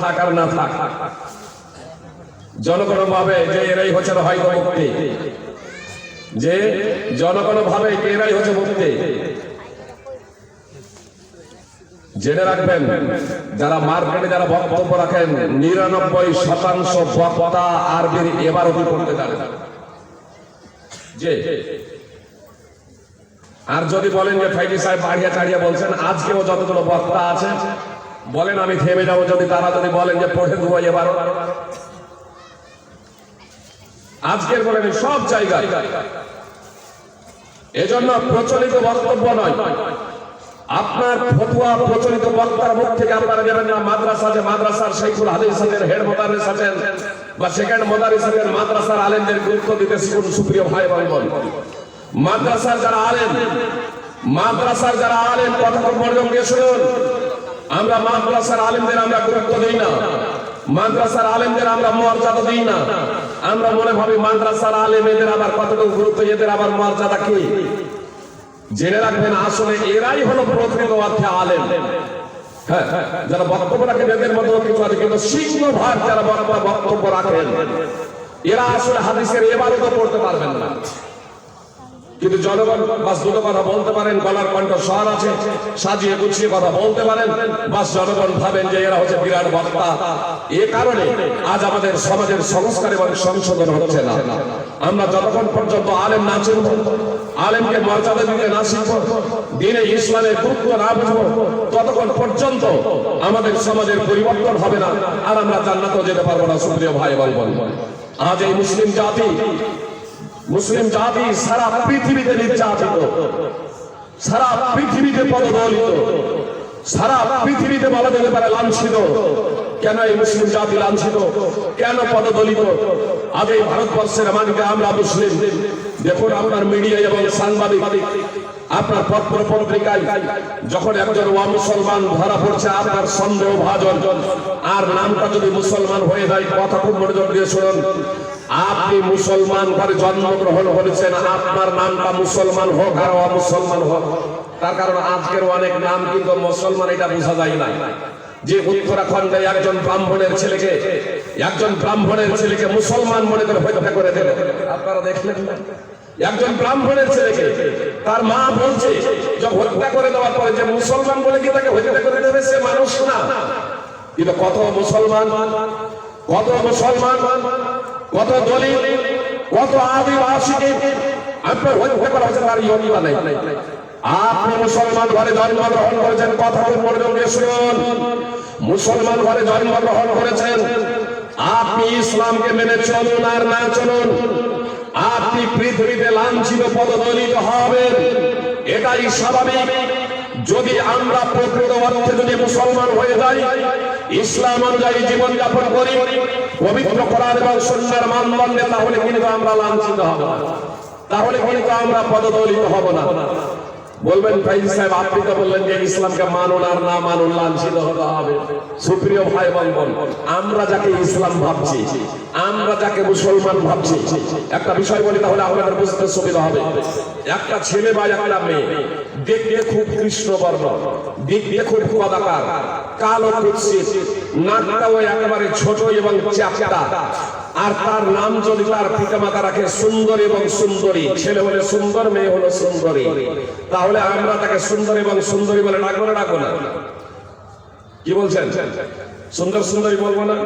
থাক আর না থাক, জনগণ ভাবে যে এরাই হচ্ছে হয়তো মুক্তি, যে জনগণ ভাবে এরাই হচ্ছে মুক্তি। জেনে রাখবেন, যারা মার্কেটে যারা বক্তব্য রাখেন 99% বক্তা আরবির ইবারতি পড়তে জানে। যে আর যদি বলেন যে ফাইজি সাহেব বাড়িয়া চাড়িয়া বলছেন, আজকেও যতগুলো বক্তা আছে বলেন আমি থেমে যাবো যদি তারা যদি বলেন যে পড়ে দেবো এবার, আজকের বলেন সব জায়গায়। এজন্য প্রচলিত বক্তব্য নয়, আপনার ফতোয়া প্রচলিত বক্তার মুখ থেকে আপনারা নেবেন না। মাদ্রাসা যে মাদ্রাসার শাইখুল হাদিসের হেড মোদারিস আছেন বা সেকেন্ড মোদারিস আছেন, মাদ্রাসার আলেমদের গুরুত্ব দিতে শিখুন। সুপ্রিয় ভাই বোন, মাদ্রাসার যারা আলেম, মাদ্রাসার যারা আলেম কথা মনোযোগ দিয়ে শুনুন। আমরা মাদ্রাসার আলেমদের আমরা গুরুত্ব দিই না, মাদ্রাসার আলেমদের আমরা মর্যাদা দিই না। আমরা মনে ভাবি মাদ্রাসার আলেম এদের আবার কতটুকু গুরুত্ব, এদের আবার মর্যাদা কি? জেনে রাখবেন আসলে এরাই হলো প্রকৃত অর্থে আলেম। হ্যাঁ, যারা বক্তব্য রাখেন এদের মধ্যে কিছু আছে, কিন্তু সিংহভাগ যারা বক্তব্য রাখেন এরা আসলে হাদিসের ইবারত পড়তে পারবেন না। কিন্তু জনগণ বাস দুটো কথা বলতে পারেন, গলার কণ্ঠ স্বর আছে, সাজিয়ে গুছিয়ে কথা বলতে পারেন, বাস জনগণ ভাবেন যে এরা হচ্ছে বিরাট বক্তা। এ কারণে আজ আমাদের সমাজের সংস্কার এবং সংশোধন হচ্ছে না। আমরা যতক্ষণ পর্যন্ত আলেম না চিনব, আলেমকে মর্যাদা দিতে না শিখব, দিনে ইসলামের গুরুত্ব না বুঝব, ততক্ষণ পর্যন্ত আমাদের সমাজের পরিবর্তন হবে না, আর আমরা জান্নাতেও যেতে পারবো না। সুপ্রিয় ভাই বোন, আজ এই মুসলিম জাতি সারা পৃথিবীতে নির্যাতিত, সারা পৃথিবীতে পদদলিত, সারা পৃথিবীতে বলা যেতে পারে লাঞ্ছিত। কেন এই মুসলিম জাতি লাঞ্ছিত, কেন পদদলিত? আজ এই ভারতবর্ষের মাটিতে আমরা মুসলিম, দেখুন আপনার মিডিয়া এবং সাংবাদিক, আপনার পত্র পত্রিকায় যখন একজন মুসলমান ধরা পড়ছে আপনার সন্দেহ ভাজন, আর নামটা যদি মুসলমান হয়ে যায়, কথা খুব মনোযোগ দিয়ে শুনুন। আপনি মুসলমান ঘরে জন্মগ্রহণ করেছেন, আপনার নামটা মুসলমান হোক আর অমুসলমান হোক, তার কারণ আজকের অনেক নাম কিন্তু মুসলমান, এটা বোঝা যায় না। যে উত্তরাখণ্ডে একজন ব্রাহ্মণের ছেলেকে মুসলমান মনে করে হত্যা করে দিল, আপনারা দেখলেন না? একজন ব্রাহ্মণের ছেলেকে তার মা বলছে যে হত্যা করে দেওয়ার পরে যে মুসলমান বলে কি তাকে হত্যা করে দেবে? সে মানুষ না। কিন্তু কত মুসলমান, কত দলিত, কত আদিবাসীকে আপনার হত্যা করা হচ্ছে, তার ইয়নিবা নাই। আপনি মুসলমান ঘরে জন্মগ্রহণ করেছেন, কথা মনোযোগ দিয়ে শুনুন। মুসলমান ঘরে জন্মগ্রহণ করেছেন, আপনি ইসলামকে মেনে চলুন আর না চলুন, আপনি পৃথিবীতে লাঞ্ছিত পদদলিত হবেন, এটাই স্বাভাবিক। যদি আমরা প্রকৃত অর্থে যদি মুসলমান হয়ে যাই, ইসলাম অনুযায়ী জীবন যাপন করি, পবিত্র কোরআন এবং সুন্নাহর মানদণ্ডে, তাহলে কিন্তু আমরা লাঞ্ছিত হব না, তাহলে কিন্তু আমরা পদদলিত হব না। বলবেন ফাইজি সাহেব আপনি তো বললেন যে ইসলামকে মানুন আর না মানুন লাঞ্ছিত হতে হবে। সুপ্রিয় ভাই বোন, আমরা যাকে ইসলাম ভাবছি, আমরা যাকে মুসলমান ভাবছি, একটা বিষয় বলি তাহলে আপনাদের বুঝতে সুবিধা হবে। একটা ছেলে বা একটা মেয়ে দেখতে খুব কৃষ্ণবর্ণ, দেখতে খুব কদাকার, কালো কুৎসিত, নাকটাও একেবারে ছোট এবং চ্যাপ্টা, আর তার নাম যদি তার পিতামাতা রাখে সুন্দর এবং সুন্দরী, ছেলে হলে সুন্দর, মেয়ে হলো সুন্দরী, তাহলে আমরা তাকে সুন্দর এবং সুন্দরী বলে ডাকবো না? কি বলছেন? সুন্দর সুন্দরী বলবো না?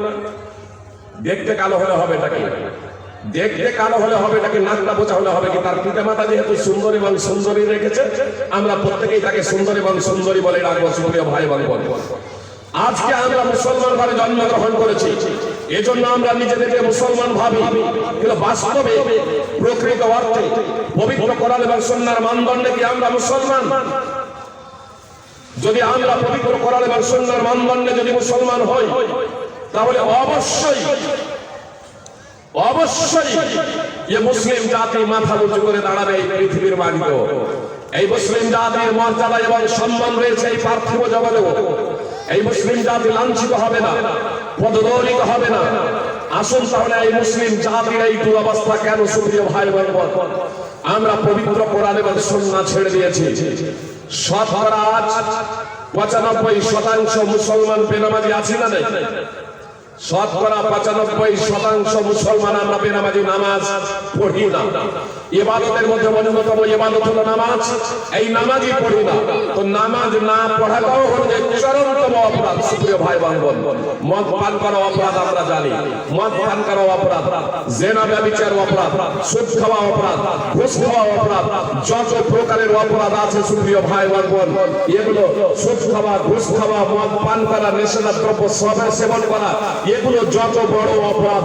দেখতে কালো হলে হবে নাকি? দেখতে কালো হলে হবে নাকি? নাকটা বোঝা হলে হবে কি? তার পিতামাতা যেহেতু সুন্দর এবং সুন্দরী রেখেছে, আমরা প্রত্যেকেই তাকে সুন্দর এবং সুন্দরী বলে ডাকবো। সুপ্রিয় ভাই বোন, আজকে আমরা মুসলমান ঘরে জন্মগ্রহণ করেছি, এজন্য আমরা নিজেদেরকে মুসলমান ভাবি, কিন্তু বাস্তবে প্রকৃত অর্থে পবিত্র কোরআন এবং সুন্নাহর মানদণ্ডে কি আমরা মুসলমান? যদি আমরা পবিত্র কোরআন এবং সুন্নাহর মানদণ্ডে যদি মুসলমান হই, তাহলে অবশ্যই এই মুসলিম জাতি মাথা উঁচু করে দাঁড়াবে এই পৃথিবীর মাটিতে। এই মুসলিম জাতির মর্যাদা এবং সম্মান রয়েছে এই পার্থিব জগতেও। এই মুসলিম জাতি লাঞ্ছিত হবে না, পদদলিত হবে না। আসুন তাহলে এই মুসলিম জাতির এই দুরবস্থা কেন? সুপ্রিয় ভাই বোন, আমরা পবিত্র কোরআন এবং সুন্নাহ ছেড়ে দিয়েছি। শতকরা 95% মুসলমান বেনামাজি আছি না নাই? শতকরা 95% মুসলমান আমরা বেনামাজি, নামাজ পড়ি না। ইবাদতের মধ্যে অন্যতম ইবাদত হলো নামাজ। এই নামাজই পড়ি না, তো নামাজ না পড়াটাও হলো চরমতম অপরাধ। সুপ্রিয় ভাই বোন, মদ পান করা অপরাধ আমরা জানি, মদ পান করা অপরাধ, জেনা ব্যভিচার অপরাধ, সুদ খাওয়া অপরাধ, ঘুষ খাওয়া অপরাধ, যত প্রকারের অপরাধ আছে সুপ্রিয় ভাই বোন, এগুলো সুদ খাওয়া, ঘুষ খাওয়া, মদ পান করা, নেশাদার দ্রব্য সেবন করা, এগুলো যত বড় অপরাধ।